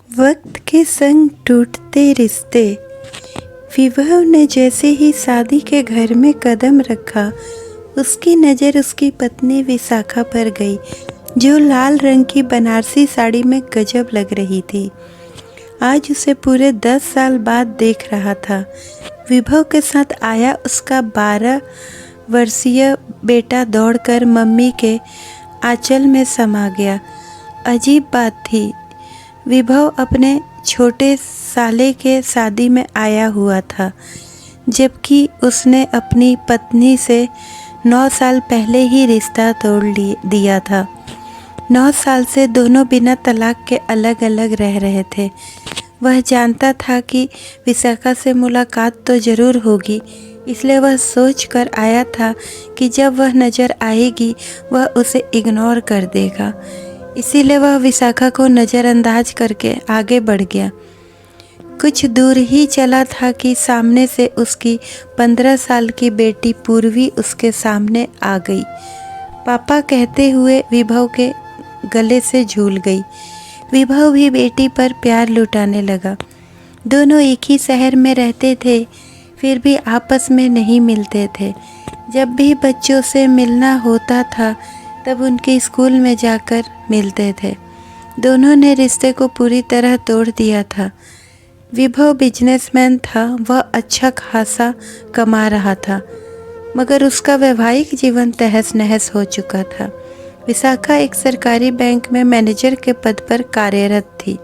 वक्त के संग टूटते रिश्ते। विभव ने जैसे ही शादी के घर में कदम रखा, उसकी नज़र उसकी पत्नी विशाखा पर गई, जो लाल रंग की बनारसी साड़ी में गजब लग रही थी। आज उसे पूरे 10 साल बाद देख रहा था। विभव के साथ आया उसका 12 वर्षीय बेटा दौड़कर मम्मी के आंचल में समा गया। अजीब बात थी, विभव अपने छोटे साले के शादी में आया हुआ था, जबकि उसने अपनी पत्नी से 9 साल पहले ही रिश्ता तोड़ दिया था। 9 साल से दोनों बिना तलाक के अलग अलग रह रहे थे। वह जानता था कि विशाखा से मुलाकात तो ज़रूर होगी, इसलिए वह सोच कर आया था कि जब वह नज़र आएगी वह उसे इग्नोर कर देगा। इसीलिए वह विशाखा को नज़रअंदाज करके आगे बढ़ गया। कुछ दूर ही चला था कि सामने से उसकी 15 साल की बेटी पूर्वी उसके सामने आ गई। पापा कहते हुए विभव के गले से झूल गई। विभव भी बेटी पर प्यार लुटाने लगा। दोनों एक ही शहर में रहते थे, फिर भी आपस में नहीं मिलते थे। जब भी बच्चों से मिलना होता था तब उनके स्कूल में जाकर मिलते थे। दोनों ने रिश्ते को पूरी तरह तोड़ दिया था। विभव बिजनेसमैन था, वह अच्छा खासा कमा रहा था, मगर उसका वैवाहिक जीवन तहस नहस हो चुका था। विशाखा एक सरकारी बैंक में मैनेजर के पद पर कार्यरत थी।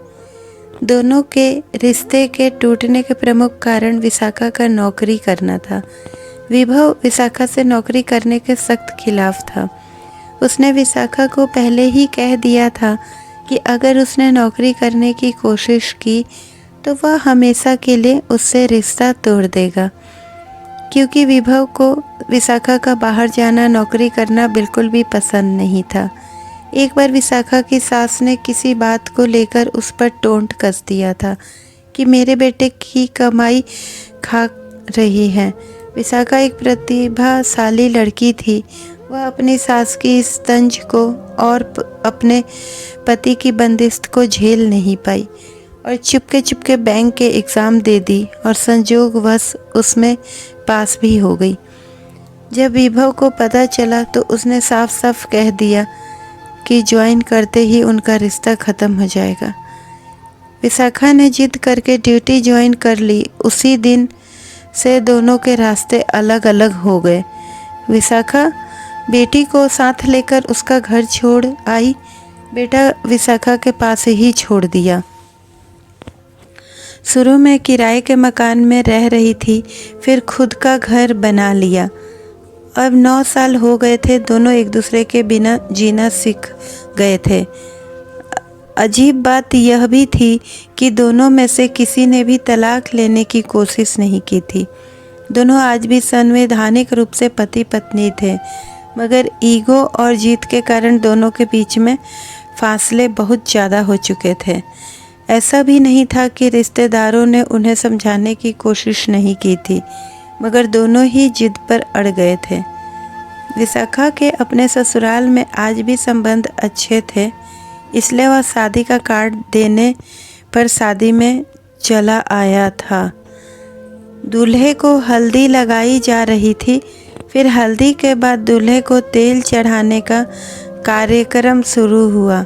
दोनों के रिश्ते के टूटने के प्रमुख कारण विशाखा का नौकरी करना था। विभव विशाखा से नौकरी करने के सख्त खिलाफ था। उसने विशाखा को पहले ही कह दिया था कि अगर उसने नौकरी करने की कोशिश की तो वह हमेशा के लिए उससे रिश्ता तोड़ देगा, क्योंकि विभव को विशाखा का बाहर जाना, नौकरी करना बिल्कुल भी पसंद नहीं था। एक बार विशाखा की सास ने किसी बात को लेकर उस पर टोंट कस दिया था कि मेरे बेटे की कमाई खा रही है। विशाखा एक प्रतिभाशाली लड़की थी। वह अपनी सास की इस तंज को और अपने पति की बंदिश को झेल नहीं पाई और चुपके चुपके बैंक के एग्ज़ाम दे दी और संजोगवश उसमें पास भी हो गई। जब विभव को पता चला तो उसने साफ साफ कह दिया कि ज्वाइन करते ही उनका रिश्ता ख़त्म हो जाएगा। विशाखा ने जिद करके ड्यूटी ज्वाइन कर ली। उसी दिन से दोनों के रास्ते अलग अलग हो गए। विशाखा बेटी को साथ लेकर उसका घर छोड़ आई। बेटा विशाखा के पास ही छोड़ दिया। शुरू में किराए के मकान में रह रही थी, फिर खुद का घर बना लिया। अब 9 साल हो गए थे, दोनों एक दूसरे के बिना जीना सीख गए थे। अजीब बात यह भी थी कि दोनों में से किसी ने भी तलाक लेने की कोशिश नहीं की थी। दोनों आज भी संवैधानिक रूप से पति पत्नी थे, मगर ईगो और जीत के कारण दोनों के बीच में फासले बहुत ज़्यादा हो चुके थे। ऐसा भी नहीं था कि रिश्तेदारों ने उन्हें समझाने की कोशिश नहीं की थी, मगर दोनों ही जिद पर अड़ गए थे। विशाखा के अपने ससुराल में आज भी संबंध अच्छे थे, इसलिए वह शादी का कार्ड देने पर शादी में चला आया था। दूल्हे को हल्दी लगाई जा रही थी। फिर हल्दी के बाद दूल्हे को तेल चढ़ाने का कार्यक्रम शुरू हुआ।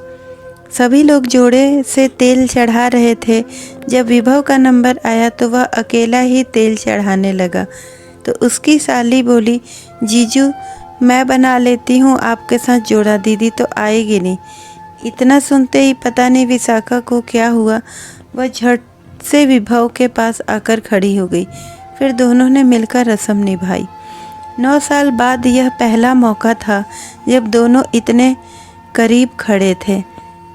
सभी लोग जोड़े से तेल चढ़ा रहे थे। जब विभव का नंबर आया तो वह अकेला ही तेल चढ़ाने लगा, तो उसकी साली बोली, जीजू मैं बना लेती हूँ, आपके साथ जोड़ा, दीदी तो आएगी नहीं। इतना सुनते ही पता नहीं विशाखा को क्या हुआ, वह झट से विभव के पास आकर खड़ी हो गई। फिर दोनों ने मिलकर रस्म निभाई। 9 साल बाद यह पहला मौका था जब दोनों इतने करीब खड़े थे।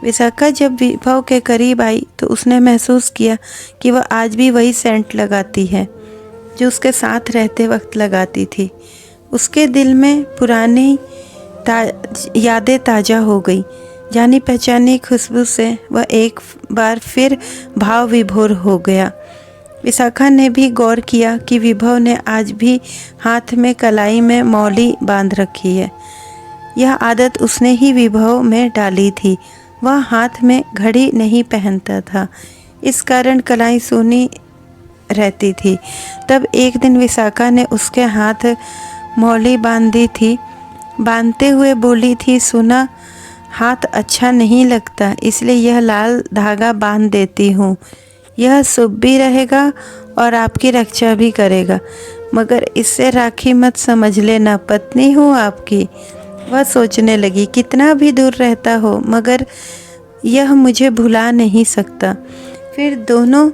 विशाखा जब विभव के करीब आई तो उसने महसूस किया कि वह आज भी वही सेंट लगाती है जो उसके साथ रहते वक्त लगाती थी। उसके दिल में पुरानी यादें ताज़ा हो गई। जानी पहचानी खुशबू से वह एक बार फिर भाव विभोर हो गया। विशाखा ने भी गौर किया कि विभव ने आज भी हाथ में कलाई में मौली बांध रखी है। यह आदत उसने ही विभव में डाली थी। वह हाथ में घड़ी नहीं पहनता था, इस कारण कलाई सूनी रहती थी। तब एक दिन विशाखा ने उसके हाथ मौली बांध दी थी। बांधते हुए बोली थी, सुना हाथ अच्छा नहीं लगता, इसलिए यह लाल धागा बांध देती हूँ। यह शुभ भी रहेगा और आपकी रक्षा भी करेगा, मगर इससे राखी मत समझ लेना, पत्नी हूँ आपकी। वह सोचने लगी, कितना भी दूर रहता हो मगर यह मुझे भुला नहीं सकता। फिर दोनों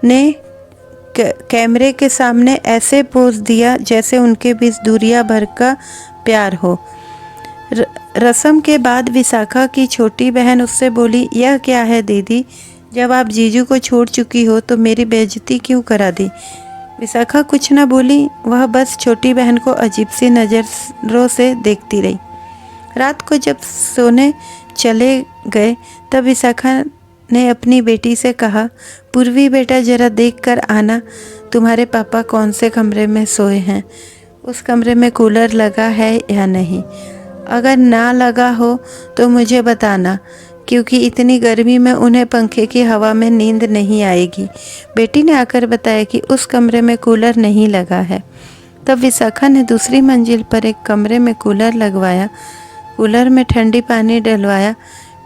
ने कैमरे के सामने ऐसे पोज दिया जैसे उनके बीच दूरिया भर का प्यार हो। रस्म के बाद विशाखा की छोटी बहन उससे बोली, यह क्या है दीदी, जब आप जीजू को छोड़ चुकी हो तो मेरी बेइज्जती क्यों करा दी। विशाखा कुछ न बोली, वह बस छोटी बहन को अजीब सी नज़रों से देखती रही। रात को जब सोने चले गए तब विशाखा ने अपनी बेटी से कहा, पूर्वी बेटा जरा देख कर आना तुम्हारे पापा कौन से कमरे में सोए हैं, उस कमरे में कूलर लगा है या नहीं। अगर ना लगा हो तो मुझे बताना, क्योंकि इतनी गर्मी में उन्हें पंखे की हवा में नींद नहीं आएगी। बेटी ने आकर बताया कि उस कमरे में कूलर नहीं लगा है। तब विशाखा ने दूसरी मंजिल पर एक कमरे में कूलर लगवाया, कूलर में ठंडी पानी डलवाया।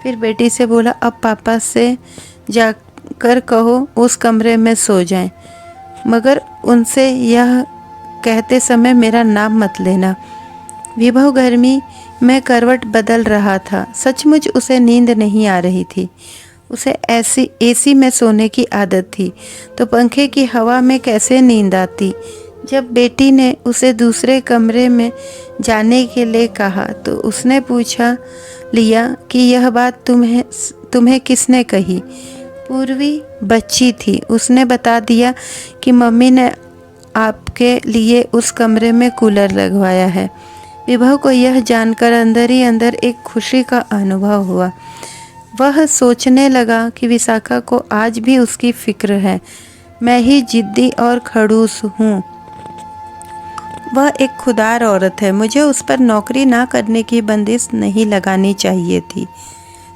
फिर बेटी से बोला, अब पापा से जाकर कहो उस कमरे में सो जाएं, मगर उनसे यह कहते समय मेरा नाम मत लेना। विभव गर्मी में करवट बदल रहा था। सचमुच उसे नींद नहीं आ रही थी। उसे ऐसी एसी में सोने की आदत थी, तो पंखे की हवा में कैसे नींद आती। जब बेटी ने उसे दूसरे कमरे में जाने के लिए कहा तो उसने पूछा लिया कि यह बात तुम्हें किसने कही। पूर्वी बच्ची थी, उसने बता दिया कि मम्मी ने आपके लिए उस कमरे में कूलर लगवाया है। विभव को यह जानकर अंदर ही अंदर एक खुशी का अनुभव हुआ। वह सोचने लगा कि विशाखा को आज भी उसकी फिक्र है। मैं ही जिद्दी और खड़ूस हूँ, वह एक खुदार औरत है, मुझे उस पर नौकरी ना करने की बंदिश नहीं लगानी चाहिए थी।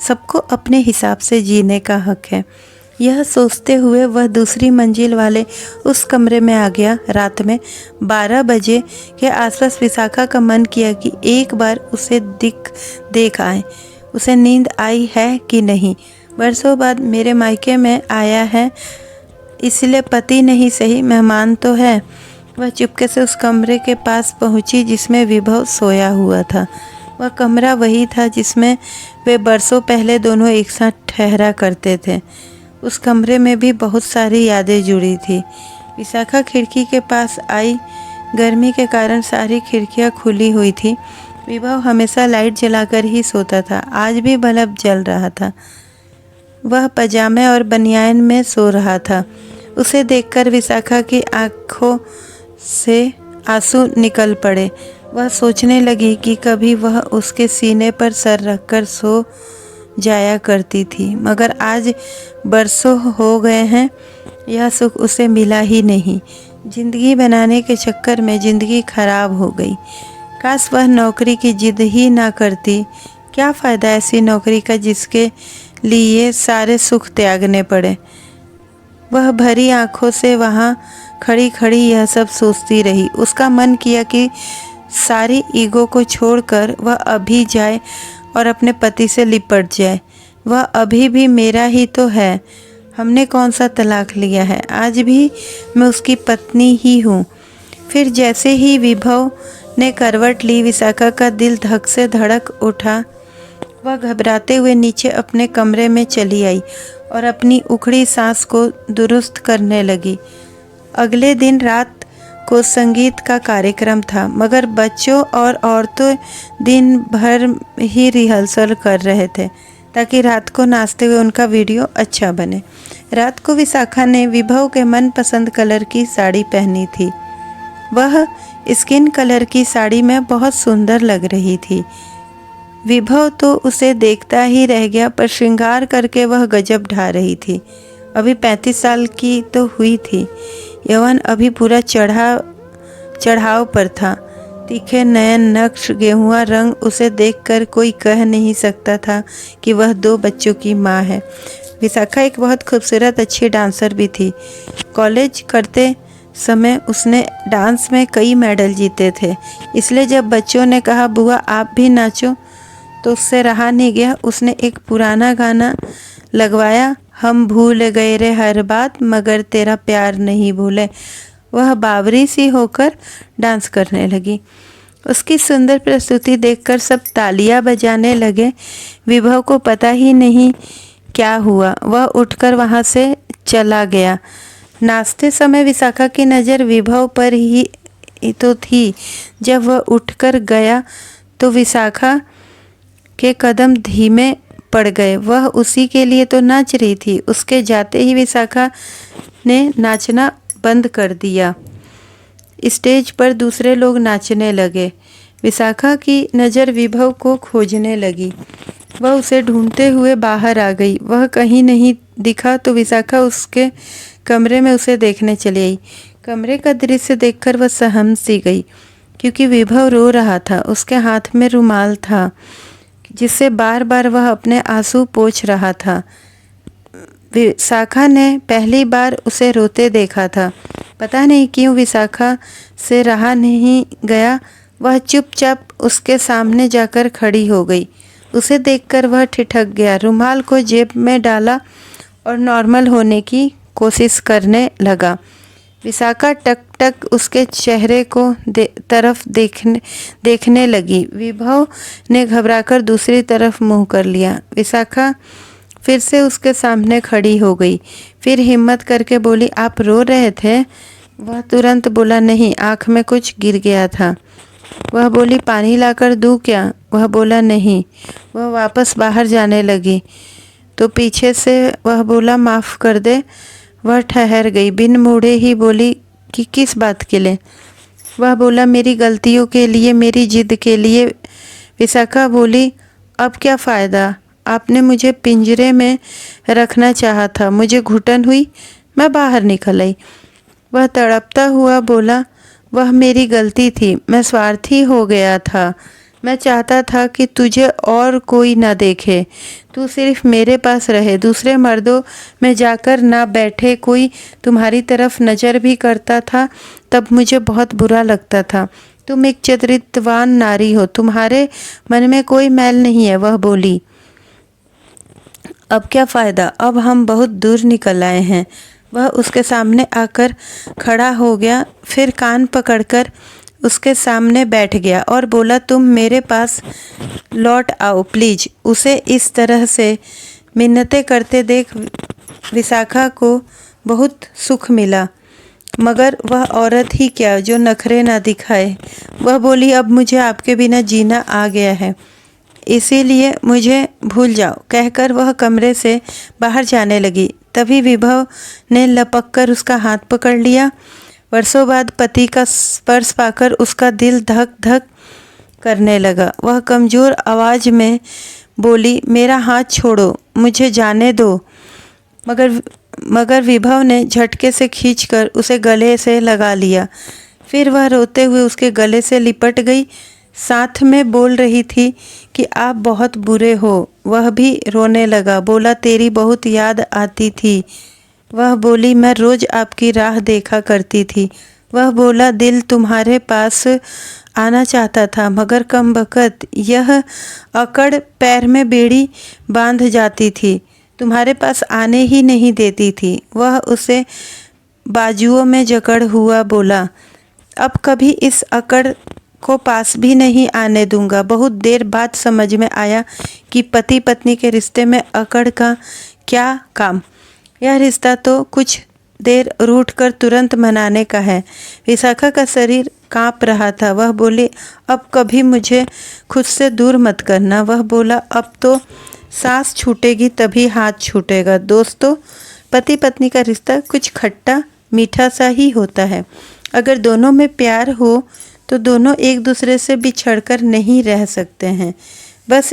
सबको अपने हिसाब से जीने का हक है। यह सोचते हुए वह दूसरी मंजिल वाले उस कमरे में आ गया। रात में 12 बजे के आसपास विशाखा का मन किया कि एक बार उसे देख आए, उसे नींद आई है कि नहीं। बरसों बाद मेरे मायके में आया है, इसलिए पति नहीं सही मेहमान तो है। वह चुपके से उस कमरे के पास पहुंची जिसमें विभव सोया हुआ था। वह कमरा वही था जिसमें वे बरसों पहले दोनों एक साथ ठहरा करते थे। उस कमरे में भी बहुत सारी यादें जुड़ी थी। विशाखा खिड़की के पास आई। गर्मी के कारण सारी खिड़कियां खुली हुई थी। विभव हमेशा लाइट जलाकर ही सोता था, आज भी बल्ब जल रहा था। वह पजामे और बनियान में सो रहा था। उसे देखकर विशाखा की आंखों से आंसू निकल पड़े। वह सोचने लगी कि कभी वह उसके सीने पर सर रखकर सो जाया करती थी, मगर आज बरसों हो गए हैं, यह सुख उसे मिला ही नहीं। जिंदगी बनाने के चक्कर में जिंदगी खराब हो गई। काश वह नौकरी की जिद ही ना करती। क्या फ़ायदा ऐसी नौकरी का जिसके लिए सारे सुख त्यागने पड़े। वह भरी आंखों से वहाँ खड़ी खड़ी यह सब सोचती रही। उसका मन किया कि सारी ईगो को छोड़कर वह अभी जाए और अपने पति से लिपट जाए। वह अभी भी मेरा ही तो है, हमने कौन सा तलाक लिया है, आज भी मैं उसकी पत्नी ही हूँ। फिर जैसे ही विभव ने करवट ली, विशाखा का दिल धक से धड़क उठा। वह घबराते हुए नीचे अपने कमरे में चली आई और अपनी उखड़ी सांस को दुरुस्त करने लगी। अगले दिन रात को संगीत का कार्यक्रम था, मगर बच्चों और औरतें दिन भर ही रिहर्सल कर रहे थे ताकि रात को नाचते हुए उनका वीडियो अच्छा बने। रात को विशाखा ने विभव के मनपसंद कलर की साड़ी पहनी थी। वह स्किन कलर की साड़ी में बहुत सुंदर लग रही थी। विभव तो उसे देखता ही रह गया, पर श्रृंगार करके वह गजब ढा रही थी। अभी 35 साल की तो हुई थी। यौवन अभी पूरा चढ़ाव पर था। तीखे नयन, नक्श, गेहुआ रंग, उसे देखकर कोई कह नहीं सकता था कि वह 2 बच्चों की माँ है। विशाखा एक बहुत खूबसूरत अच्छी डांसर भी थी। कॉलेज करते समय उसने डांस में कई मेडल जीते थे। इसलिए जब बच्चों ने कहा बुआ आप भी नाचो तो उससे रहा नहीं गया। उसने एक पुराना गाना लगवाया, हम भूल गए रे हर बात मगर तेरा प्यार नहीं भूले। वह बावरी सी होकर डांस करने लगी। उसकी सुंदर प्रस्तुति देखकर सब तालियां बजाने लगे। विभव को पता ही नहीं क्या हुआ, वह उठकर वहां से चला गया। नाचते समय विशाखा की नज़र विभव पर ही तो थी। जब वह उठकर गया तो विशाखा के कदम धीमे पड़ गए। वह उसी के लिए तो नाच रही थी। उसके जाते ही विशाखा ने नाचना बंद कर दिया। स्टेज पर दूसरे लोग नाचने लगे। विशाखा की नज़र विभव को खोजने लगी। वह उसे ढूंढते हुए बाहर आ गई। वह कहीं नहीं दिखा तो विशाखा उसके कमरे में उसे देखने चली आई। कमरे का दृश्य देखकर वह सहम सी गई, क्योंकि विभव रो रहा था। उसके हाथ में रुमाल था जिससे बार बार वह अपने आंसू पोंछ रहा था। विशाखा ने पहली बार उसे रोते देखा था। पता नहीं क्यों विशाखा से रहा नहीं गया। वह चुपचाप उसके सामने जाकर खड़ी हो गई। उसे देखकर वह ठिठक गया, रुमाल को जेब में डाला और नॉर्मल होने की कोशिश करने लगा। विशाखा टक टक उसके चेहरे को तरफ देखने लगी। विभव ने घबराकर दूसरी तरफ मुंह कर लिया। विशाखा फिर से उसके सामने खड़ी हो गई। फिर हिम्मत करके बोली, आप रो रहे थे? वह तुरंत बोला, नहीं, आँख में कुछ गिर गया था। वह बोली, पानी लाकर दूँ क्या? वह बोला, नहीं। वह वापस बाहर जाने लगी तो पीछे से वह बोला, माफ़ कर दे। वह ठहर गई, बिन मुड़े ही बोली कि किस बात के लिए? वह बोला, मेरी गलतियों के लिए, मेरी जिद के लिए। विशाखा बोली, अब क्या फ़ायदा? आपने मुझे पिंजरे में रखना चाहा था, मुझे घुटन हुई, मैं बाहर निकल आई। वह तड़पता हुआ बोला, वह मेरी गलती थी, मैं स्वार्थी हो गया था। मैं चाहता था कि तुझे और कोई ना देखे, तू सिर्फ मेरे पास रहे, दूसरे मर्दों में जाकर ना बैठे। कोई तुम्हारी तरफ नज़र भी करता था तब मुझे बहुत बुरा लगता था। तुम एक चरित्रवान नारी हो, तुम्हारे मन में कोई मैल नहीं है। वह बोली, अब क्या फ़ायदा? अब हम बहुत दूर निकल आए हैं। वह उसके सामने आकर खड़ा हो गया, फिर कान पकड़कर उसके सामने बैठ गया और बोला, तुम मेरे पास लौट आओ प्लीज। उसे इस तरह से मिन्नतें करते देख विशाखा को बहुत सुख मिला, मगर वह औरत ही क्या जो नखरे ना दिखाए। वह बोली, अब मुझे आपके बिना जीना आ गया है, इसीलिए मुझे भूल जाओ। कहकर वह कमरे से बाहर जाने लगी। तभी विभव ने लपक कर उसका हाथ पकड़ लिया। वर्षों बाद पति का स्पर्श पाकर उसका दिल धक धक करने लगा। वह कमज़ोर आवाज़ में बोली, मेरा हाथ छोड़ो, मुझे जाने दो। मगर विभव ने झटके से खींचकर उसे गले से लगा लिया। फिर वह रोते हुए उसके गले से लिपट गई, साथ में बोल रही थी कि आप बहुत बुरे हो। वह भी रोने लगा, बोला, तेरी बहुत याद आती थी। वह बोली, मैं रोज़ आपकी राह देखा करती थी। वह बोला, दिल तुम्हारे पास आना चाहता था, मगर कमबख्त यह अकड़ पैर में बेड़ी बांध जाती थी, तुम्हारे पास आने ही नहीं देती थी। वह उसे बाजुओं में जकड़ हुआ बोला, अब कभी इस अकड़ को पास भी नहीं आने दूंगा। बहुत देर बाद समझ में आया कि पति पत्नी के रिश्ते में अकड़ का क्या काम। यह रिश्ता तो कुछ देर रूठ कर तुरंत मनाने का है। विशाखा का शरीर कांप रहा था। वह बोली, अब कभी मुझे खुद से दूर मत करना। वह बोला, अब तो सांस छूटेगी तभी हाथ छूटेगा। दोस्तों, पति पत्नी का रिश्ता कुछ खट्टा मीठा सा ही होता है। अगर दोनों में प्यार हो तो दोनों एक दूसरे से बिछड़कर नहीं रह सकते हैं। बस